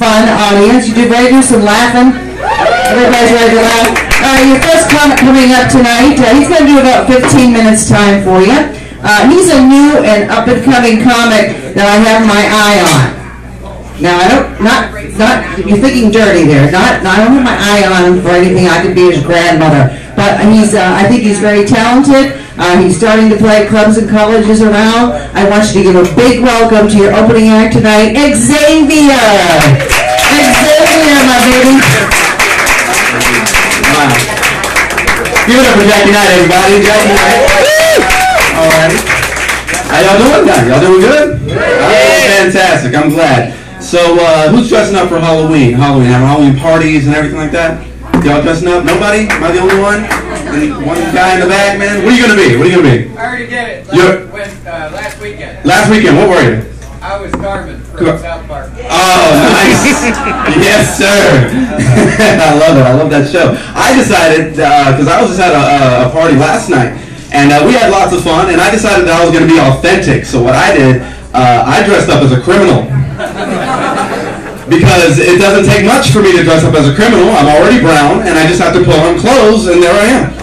fun audience. You do ready to do some laughing? Everybody's ready to laugh? Your first comic coming up tonight, he's going to do about 15 minutes time for you. He's a new and up-and-coming comic that I have my eye on. Now, I don't, not, you're thinking dirty there. I don't have my eye on him for anything. I could be his grandmother. But I think he's very talented. He's starting to play clubs and colleges around. I want you to give a big welcome to your opening act tonight, Xavier. Xavier, my baby. Wow. Give it up for Jackie Knight, everybody. Jackie Knight. All right. How y'all doing, guys? Y'all doing good? Fantastic. I'm glad. So, who's dressing up for Halloween? Having Halloween parties and everything like that? Y'all dressing up? Nobody? Am I the only one? One guy in the back, man? What are you going to be? What are you going to be? I already did it. Last weekend. Last weekend? What were you? I was Carmen from South Park. Oh, nice. Yes, sir. I love it. I love that show. I decided, because I was just at a party last night, and we had lots of fun, and I decided that I was going to be authentic. So what I did, I dressed up as a criminal. Because it doesn't take much for me to dress up as a criminal. I'm already brown, and I just have to put on clothes, and there I am.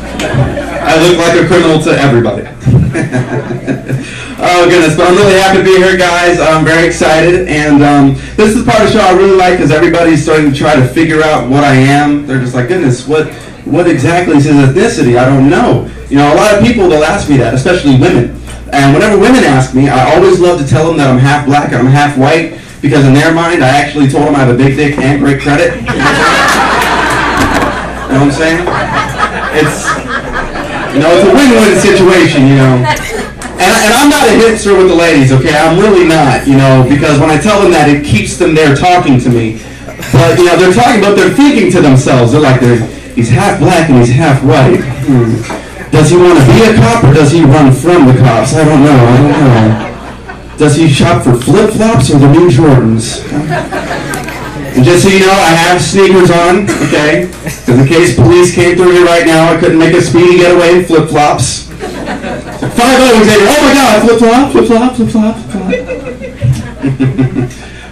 I look like a criminal to everybody. Oh, goodness. But I'm really happy to be here, guys. I'm very excited. And this is the part of the show I really like, because everybody's starting to try to figure out what I am. They're just like, goodness, what exactly is his ethnicity? I don't know. You know, a lot of people, they'll ask me that, especially women. And whenever women ask me, I always love to tell them that I'm half black and I'm half white, because in their mind, I actually told them I have a big dick and great credit. You know what I'm saying? It's a win-win situation, you know. And I'm not a hipster with the ladies, okay? I'm really not, you know, because when I tell them that, it keeps them there talking to me. But, you know, they're talking, but they're thinking to themselves. They're like, he's half black and he's half white. Does he want to be a cop or does he run from the cops? I don't know. Does he shop for flip-flops or the new Jordans? And just so you know, I have sneakers on, okay? Because in case police came through here right now, I couldn't make a speedy getaway in flip-flops. 5-0, Xavier. Oh my God, flip-flop, flip-flop, flip-flop, flip-flop.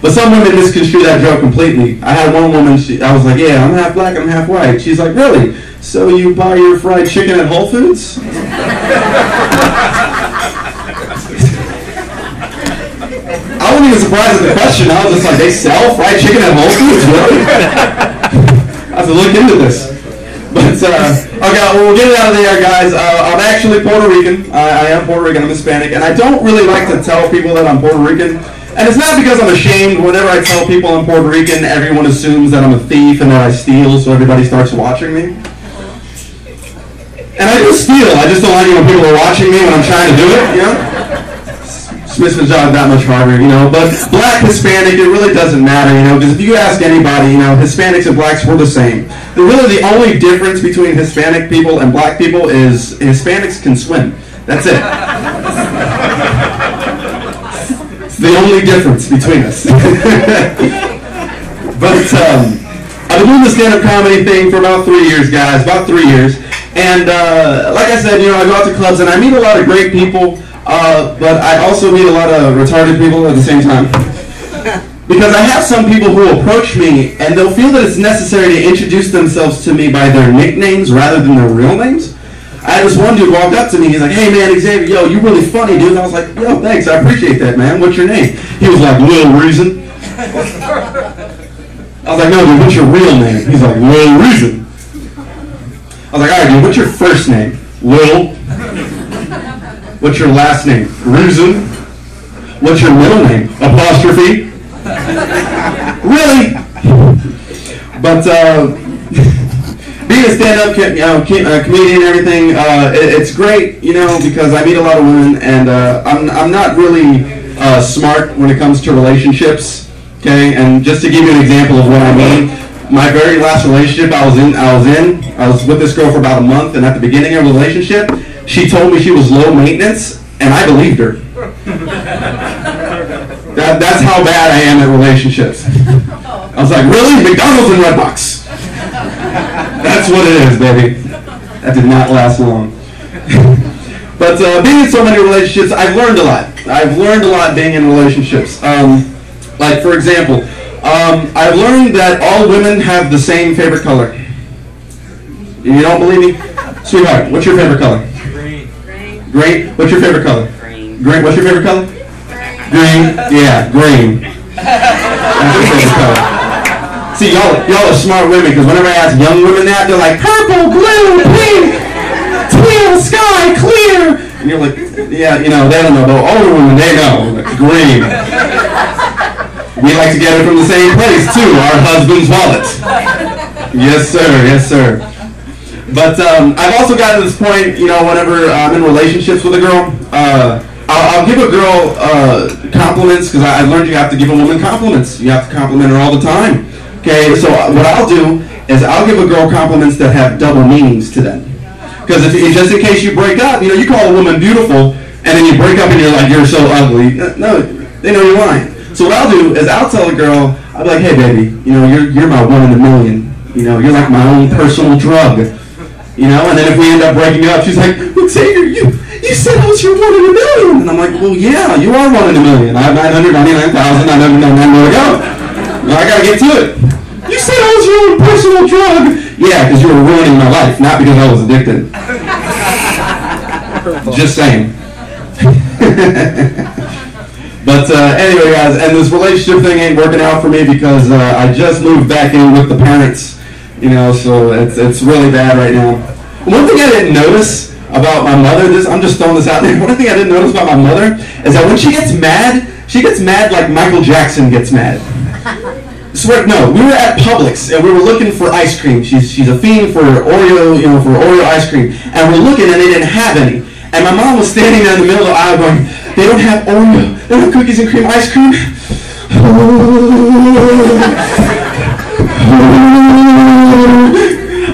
But some women misconstrue that joke completely. I had one woman, I was like, yeah, I'm half black, I'm half white. She's like, really? So you buy your fried chicken at Whole Foods? I wasn't even surprised at the question. I was just like, they sell fried chicken at Whole Foods? Really? I have to look into this. But, okay, we'll get it out of there, guys. I'm actually Puerto Rican. I am Puerto Rican. I'm Hispanic. And I don't really like to tell people that I'm Puerto Rican. And it's not because I'm ashamed. Whenever I tell people I'm Puerto Rican, everyone assumes that I'm a thief and that I steal, so everybody starts watching me. And I do steal. I just don't like it when people are watching me when I'm trying to do it, you know? Smith's job that much harder, you know, but black, Hispanic, it really doesn't matter, you know, because if you ask anybody, you know, Hispanics and blacks, we're the same. Really, the only difference between Hispanic people and black people is Hispanics can swim. That's it. It's the only difference between us. But I've been doing the stand-up comedy thing for about 3 years, guys, about 3 years. And like I said, you know, I go out to clubs and I meet a lot of great people. But I also meet a lot of retarded people at the same time. Because I have some people who approach me and they'll feel that it's necessary to introduce themselves to me by their nicknames rather than their real names. I had this one dude walk up to me, he's like, hey man, Xavier, yo, you really funny, dude. And I was like, yo, thanks, I appreciate that, man. What's your name? He was like, Lil Reason. I was like, no, dude, what's your real name? He's like, Lil Reason. I was like, alright, dude, what's your first name? Lil. What's your last name? Reason. What's your middle name? Apostrophe. Really? But being a stand-up comedian and everything, it's great, you know, because I meet a lot of women, and I'm not really smart when it comes to relationships. Okay, and just to give you an example of what I mean, my very last relationship I was with this girl for about a month, and at the beginning of the relationship, she told me she was low maintenance, and I believed her. That's how bad I am at relationships. I was like, really? McDonald's and Redbox. That's what it is, baby. That did not last long. But being in so many relationships, I've learned a lot. I've learned a lot being in relationships. Like, for example, I've learned that all women have the same favorite color. You don't believe me? Sweetheart, what's your favorite color? Green. Green? What's your favorite color? Green. Green. What's your favorite color? Green. Yeah, green. That's your favorite color. See, y'all are smart women, because whenever I ask young women that, they're like, purple, blue, pink, teal, sky, clear. And you're like, yeah, you know, they don't know. The older women, they know. Green. We like to get it from the same place, too, our husband's wallet. Yes, sir. Yes, sir. But I've also gotten to this point, you know, whenever I'm in relationships with a girl, I'll give a girl compliments, because I learned you have to give a woman compliments. You have to compliment her all the time. Okay, so what I'll do is I'll give a girl compliments that have double meanings to them. Because just in case you break up, you know, you call a woman beautiful, and then you break up and you're like, you're so ugly. No, they know you're lying. So what I'll do is I'll tell a girl, I'll be like, hey baby, you know, you're my one in a million. You know, you're like my own personal drug. You know, and then if we end up breaking up, she's like, Xavier, you said I was your one in a million. And I'm like, well, yeah, you are one in a million. I have 999,999 more to go. Well, I gotta get to it. You said I was your own personal drug. Yeah, because you were ruining my life, not because I was addicted. Just saying. But anyway, guys, and this relationship thing ain't working out for me because I just moved back in with the parents. You know, so it's really bad right now. One thing I didn't notice about my mother, I'm just throwing this out there. One thing I didn't notice about my mother is that when she gets mad like Michael Jackson gets mad. No, we were at Publix and we were looking for ice cream. She's a fiend for Oreo, you know, for Oreo ice cream. And we're looking and they didn't have any. And my mom was standing there in the middle of the aisle going, they don't have Oreo, they don't have cookies and cream ice cream.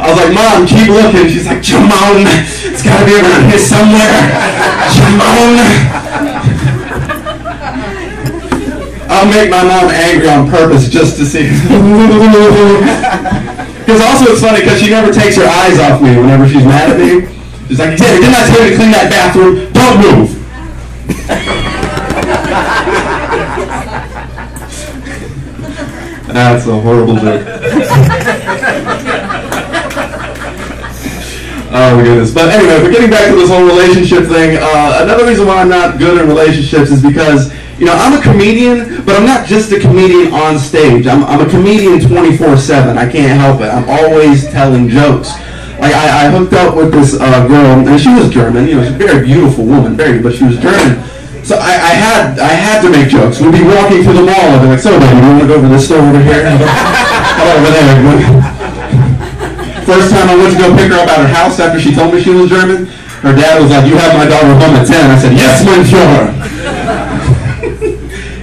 I was like, Mom, keep looking. She's like, Jamon, it's got to be around here somewhere. Jamon. I'll make my mom angry on purpose just to see. Because also it's funny because she never takes her eyes off me whenever she's mad at me. She's like, Xavier, didn't I tell you to clean that bathroom? Don't move. That's a horrible joke. Oh my goodness. But anyway, but getting back to this whole relationship thing, another reason why I'm not good in relationships is because, you know, I'm a comedian, but I'm not just a comedian on stage. I'm a comedian 24/7. I can't help it. I'm always telling jokes. Like I hooked up with this girl, and she was German. You know, she's a very beautiful woman, but she was German. So I had to make jokes. We'd be walking through the mall, and I'd be like, so baby, you want to go over this store over here? How about over there? First time I went to go pick her up at her house after she told me she was German, her dad was like, you have my daughter home at 10. I said, yes, monsieur.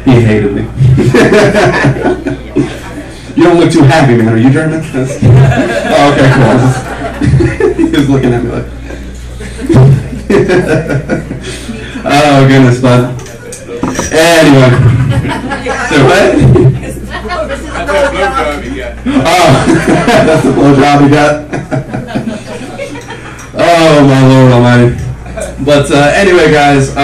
He hated me. You don't look too happy, man. Are you German? Oh, okay, cool. He was looking at me like... Oh, goodness, bud. Anyway. So what? That's the blowjob you got. Oh, my Lord Almighty. But anyway, guys, I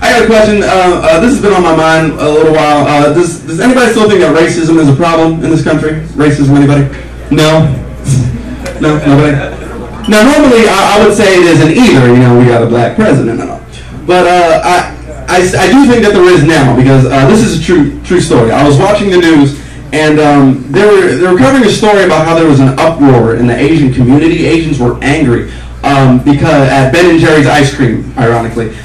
got a question. This has been on my mind a little while. Does anybody still think that racism is a problem in this country? Racism, anybody? No? No? Nobody? Now, normally, I would say it isn't either. You know, we got a black president and all. But I do think that there is now, because this is a true story. I was watching the news, and they were covering a story about how there was an uproar in the Asian community. Asians were angry because at Ben & Jerry's ice cream, ironically,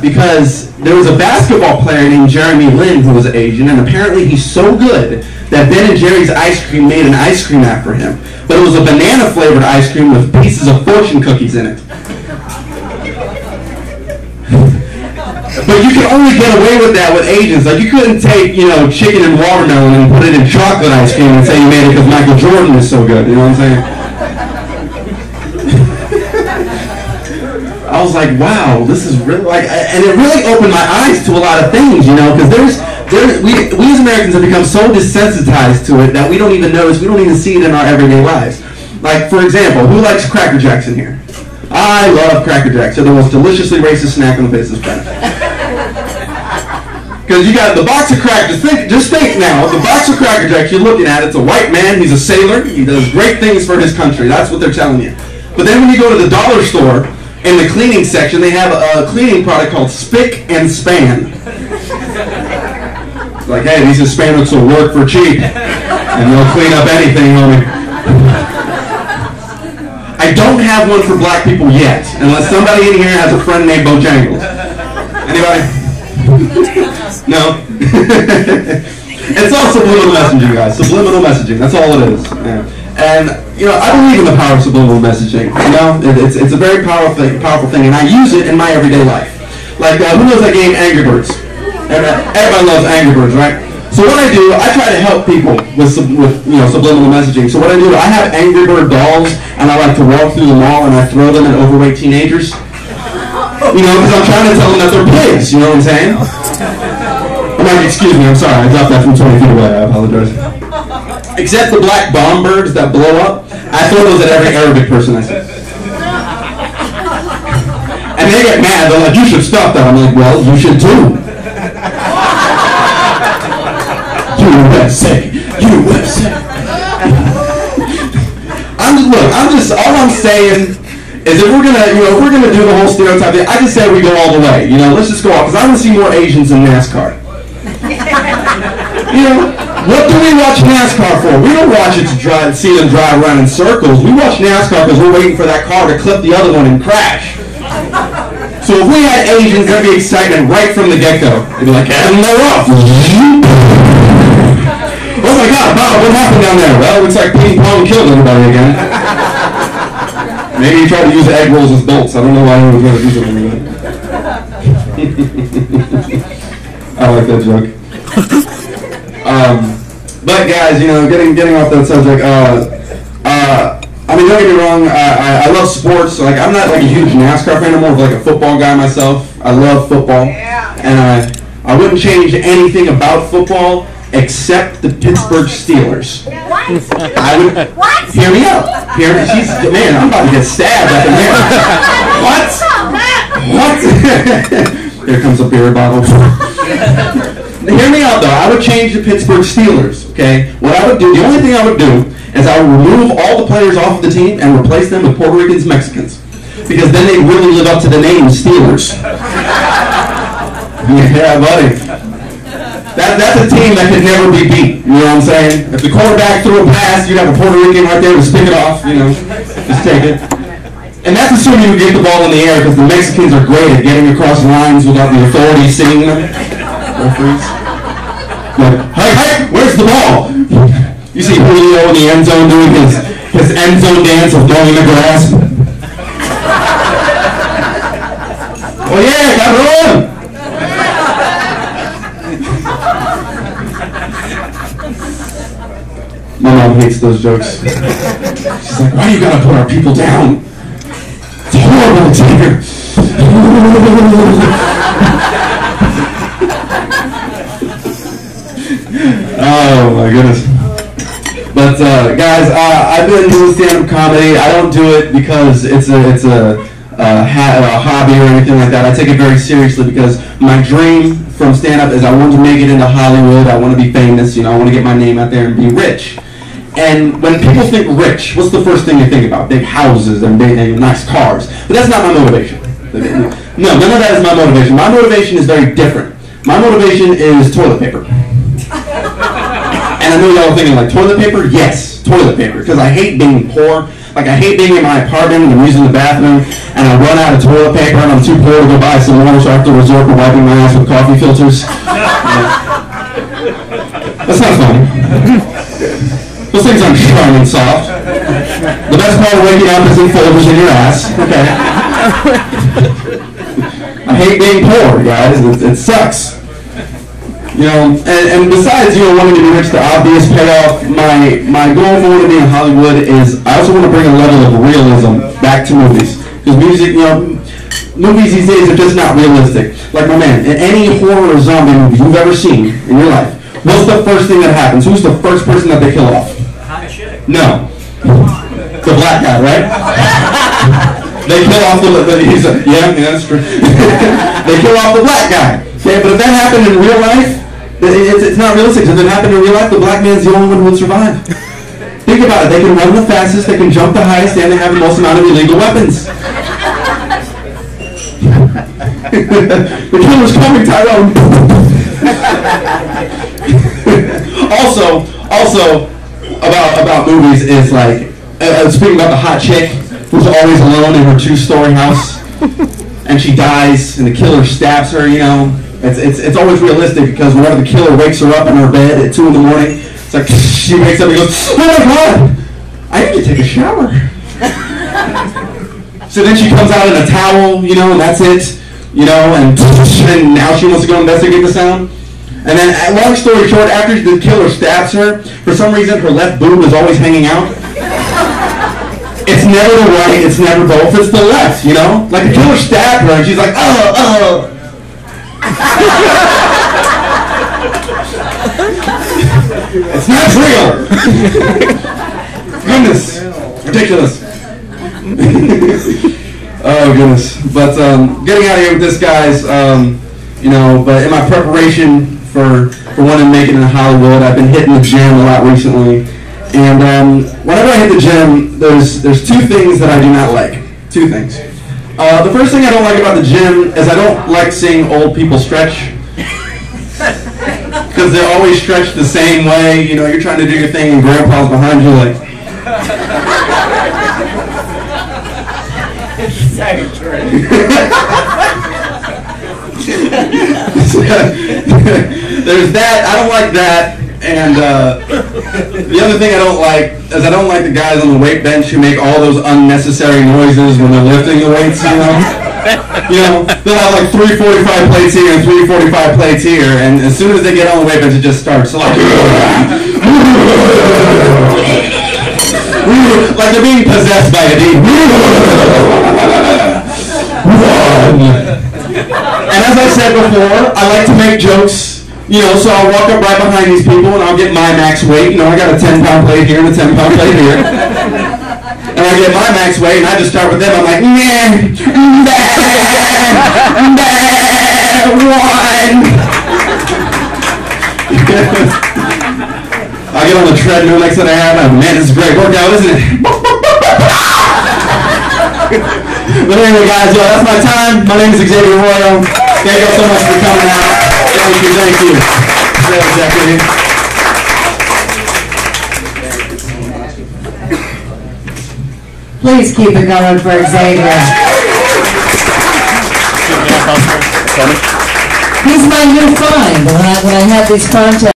because there was a basketball player named Jeremy Lin who was Asian, and apparently he's so good that Ben & Jerry's ice cream made an ice cream app for him. But it was a banana-flavored ice cream with pieces of fortune cookies in it. But you can only get away with that with Asians. Like, you couldn't take, you know, chicken and watermelon and put it in chocolate ice cream and say you made it because Michael Jordan is so good. You know what I'm saying? I was like, wow, this is really like, and it really opened my eyes to a lot of things, you know, because we as Americans have become so desensitized to it that we don't even notice, we don't even see it in our everyday lives. Like, for example, who likes Cracker Jacks in here? I love Cracker Jacks. They're the most deliciously racist snack on the face of this planet. Because you got the box of crackers. Just think now, the box of Cracker Jacks you're looking at, it's a white man, he's a sailor, he does great things for his country. That's what they're telling you. But then when you go to the dollar store, in the cleaning section, they have a cleaning product called Spick and Span. It's like, hey, these Hispanics will work for cheap, and they'll clean up anything, homie. I don't have one for black people yet, unless somebody in here has a friend named Bojangles. Anybody? No? It's all subliminal messaging, guys. Subliminal messaging. That's all it is. Yeah. And, you know, I believe in the power of subliminal messaging. You know, it's a very powerful thing, and I use it in my everyday life. Like, who knows that game Angry Birds? Everybody loves Angry Birds, right? So what I do, I try to help people with subliminal messaging. So what I do, I have Angry Bird dolls, and I like to walk through the mall, and I throw them at overweight teenagers. You know, because I'm trying to tell them that they're pigs, you know what I'm saying? I'm like, excuse me, I'm sorry, I dropped that from 20 feet away, I apologize. Except the black bomb birds that blow up, I throw those at every Arabic person I see. And they get mad, they're like, you should stop that. I'm like, well, you should too. USA, USA. All I'm saying is if we're gonna do the whole stereotype thing, I just say we go all the way. You know, let's just go off, because I want to see more Asians in NASCAR. You know, what do we watch NASCAR for? We don't watch it to see them drive around in circles. We watch NASCAR because we're waiting for that car to clip the other one and crash. So if we had Asians, that'd be excitement right from the get-go. They'd be like, and they're off. Oh my God, Bob, what happened down there? Well, it looks like ping pong killed everybody again. Maybe he tried to use egg rolls as bolts. I don't know why he was going to do something like that. I like that joke. But guys, you know, getting off that subject, I mean, don't get me wrong, I love sports. Like, I'm not like a huge NASCAR fan, I'm more of like a football guy myself. I love football. And I wouldn't change anything about football except the Pittsburgh Steelers. What? I would. What? Hear me out. Man, I'm about to get stabbed at the man. What? Here comes a beer bottle. Hear me out though. I would change the Pittsburgh Steelers. Okay. What I would do, the only thing I would do is I would remove all the players off of the team and replace them with Puerto Ricans, Mexicans, because then they really live up to the name Steelers. Yeah, buddy. That's a team that could never be beat. You know what I'm saying? If the quarterback threw a pass, you'd have a Puerto Rican right there to stick it off. You know, just take it. And that's assuming you get the ball in the air, because the Mexicans are great at getting across lines without the authorities seeing them. Referees. Like, hey, where's the ball? You see Julio in the end zone doing his end zone dance of throwing the grass. Oh yeah, cabrón! My mom hates those jokes. She's like, why do you gotta put our people down? It's horrible, Xavier. Oh my goodness. But guys, I've been doing stand-up comedy. I don't do it because it's a hobby or anything like that. I take it very seriously because my dream from stand-up is I want to make it into Hollywood. I want to be famous. You know, I want to get my name out there and be rich. And when people think rich, what's the first thing they think about? Big houses and nice cars. But that's not my motivation. No, none of that is my motivation. My motivation is very different. My motivation is toilet paper. And I know y'all are thinking, like, toilet paper? Yes, toilet paper. Because I hate being poor. Like, I hate being in my apartment and I'm using the bathroom and I run out of toilet paper and I'm too poor to go buy some more, so I have to resort to wiping my ass with coffee filters. That's not funny. Those things aren't strong and soft. The best part of waking up is in folders in your ass. Okay. I hate being poor, guys. It sucks. You know, and besides, you know, wanting to be rich, the obvious payoff, my goal for wanting to be in Hollywood is I also want to bring a level of realism back to movies. Because music, you know, movies these days are just not realistic. Like, my man, in any horror or zombie movie you've ever seen in your life, what's the first thing that happens? Who's the first person that they kill off? No. The black guy, right? They kill off yeah, that's true. They kill off the black guy. Okay, but if that happened in real life, it's not realistic. If it happened in real life, the black man's the only one who would survive. Think about it. They can run the fastest, they can jump the highest, and they have the most amount of illegal weapons. The killer's coming, Tyrone. Also about movies is like, speaking about the hot chick who's always alone in her 2-story house, and she dies, and the killer stabs her. You know, it's always realistic because whenever the killer wakes her up in her bed at 2 in the morning, it's like she wakes up and goes, "Oh my God, I need to take a shower." So then she comes out in a towel, you know, and that's it, you know, and now she wants to go investigate the sound. And then, long story short, after the killer stabs her, for some reason her left boob is always hanging out. It's never the right, it's never both, it's the left, you know? Like the killer stabbed her and she's like, oh. It's not real. Goodness. Ridiculous. Oh, goodness. But getting out of here with this, guys, you know, but in my preparation for wanting to make it in Hollywood, I've been hitting the gym a lot recently. And whenever I hit the gym, there's 2 things that I do not like. 2 things. The first thing I don't like about the gym is I don't like seeing old people stretch. Because they're always stretched the same way. You know, you're trying to do your thing and grandpa's behind you like... There's that. I don't like that. And the other thing I don't like is I don't like the guys on the weight bench who make all those unnecessary noises when they're lifting the weights, you know? You know, they'll have like 3 45 plates here and 3 45 plates here, and as soon as they get on the weight bench, it just starts. So like they're being possessed by a demon. And as I said before, I like to make jokes. You know, so I'll walk up right behind these people and I'll get my max weight. You know, I got a 10-pound plate here and a 10-pound plate here. And I get my max weight and I just start with them. I'm like, nah, one. I get on the treadmill next that I have. I'm, man, this is a great workout, isn't it? But anyway, guys, that's my time. My name is Xavier Arroyo. Thank you all so much for coming out. Thank you. Exactly. Please keep it going for Xavier. He's my new find when I have these contests.